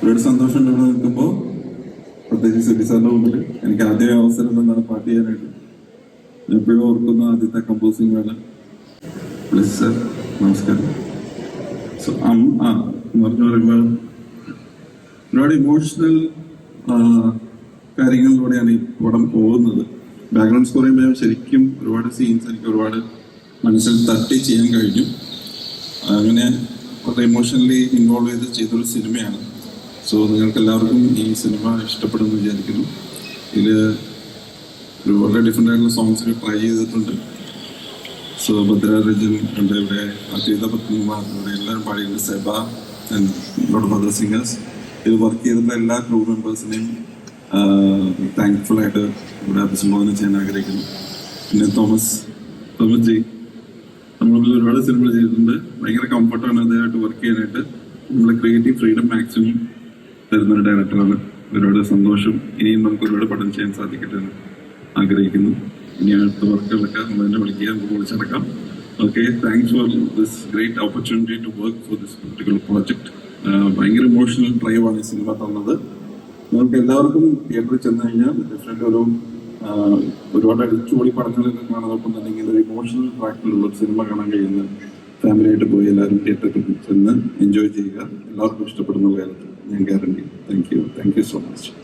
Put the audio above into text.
ഒരുപാട് സന്തോഷം ഇവിടെ നിൽക്കുമ്പോൾ, പ്രത്യേകിച്ച് സിബി സാറിന്റെ മുമ്പിൽ എനിക്ക് ആദ്യ അവസരം എന്താണ് പാട്ട് ചെയ്യാനായിട്ട്. എപ്പോഴും ഓർക്കുന്ന ആദ്യത്തെ കമ്പോസിംഗ് വേല. പ്ലീസ് സർ, നമസ്കാരം. സോ പറഞ്ഞു പറയുമ്പോൾ ഒരുപാട് ഇമോഷണൽ കാര്യങ്ങളിലൂടെയാണ് ഈ പടം പോകുന്നത്. ബാക്ക്ഗ്രൗണ്ട് സ്കോർ ചെയ്യുമ്പോൾ ശരിക്കും ഒരുപാട് സീൻസ് എനിക്ക് ഒരുപാട് മനസ്സിൽ തട്ടി ചെയ്യാൻ കഴിഞ്ഞു. അങ്ങനെ വളരെ ഇമോഷണലി ഇൻവോൾവ് ചെയ്തൊരു സിനിമയാണ്. സോ നിങ്ങൾക്ക് എല്ലാവർക്കും ഈ സിനിമ ഇഷ്ടപ്പെടുമെന്ന് വിചാരിക്കുന്നു. ഇതിൽ ഒരു വളരെ ഡിഫറെൻ്റ് ആയിട്ടുള്ള സോങ്സ് ട്രൈ ചെയ്തിട്ടുണ്ട്. സോ ഭദ്രാരജൻ ഉണ്ട്, ഇവിടെ അദ്വൈത പത്മകുമാർ, ഇവിടെ എല്ലാവരും പാടിയിട്ടുണ്ട്. സെബ ആൻഡ് അതർ സിംഗേഴ്സ്. ഇത് വർക്ക് ചെയ്തിട്ടുള്ള എല്ലാ ക്രൂ മെമ്പേഴ്സിനെയും താങ്ക്ഫുൾ ആയിട്ട് ഇവിടെ അഭിസംബോധന ചെയ്യാൻ ആഗ്രഹിക്കുന്നു. പിന്നെ തോമസ് ജി, നമ്മൾ ഒരുപാട് സിനിമകൾ ചെയ്തിട്ടുണ്ട്. ഭയങ്കര കംഫർട്ടാണ് അദ്ദേഹമായിട്ട് വർക്ക് ചെയ്യാനായിട്ട്. നമ്മളെ ക്രിയേറ്റീവ് ഫ്രീഡം മാക്സിമം തരുന്നൊരു ഡയറക്ടറാണ്. ഒരുപാട് സന്തോഷം. ഇനിയും നമുക്ക് ഒരുപാട് പഠനം ചെയ്യാൻ സാധിക്കട്ടെ എന്ന് ആഗ്രഹിക്കുന്നു. ഇനി അടുത്ത വർക്കുകളൊക്കെ നമ്മൾ തന്നെ വിളിക്കുക, നമുക്ക് വിളിച്ചടക്കാം. Okay, thanks for this great opportunity to work for this particular project. ഭയങ്കര ഇമോഷണൽ ഡ്രൈവാണ് ഈ സിനിമ തന്നത്. നിങ്ങൾക്ക് എല്ലാവർക്കും തിയേറ്ററിൽ ചെന്ന് കഴിഞ്ഞാൽ ഡെഫിനറ്റ് ഒരുപാട് അടിച്ചുപൊളി പടങ്ങളൊക്കെ കാണുന്നതോടൊപ്പം തന്നെ ഇങ്ങനെ ഒരു ഇമോഷണൽ ട്രാക്കിലുള്ള ഒരു സിനിമ കാണാൻ കഴിയുന്ന ഫാമിലിയായിട്ട് പോയി എല്ലാവരും തിയേറ്ററിൽ ചെന്ന് എൻജോയ് ചെയ്യുക. എല്ലാവർക്കും ഇഷ്ടപ്പെടുന്ന കാലത്ത് ഞാൻ guarantee. Thank you so much.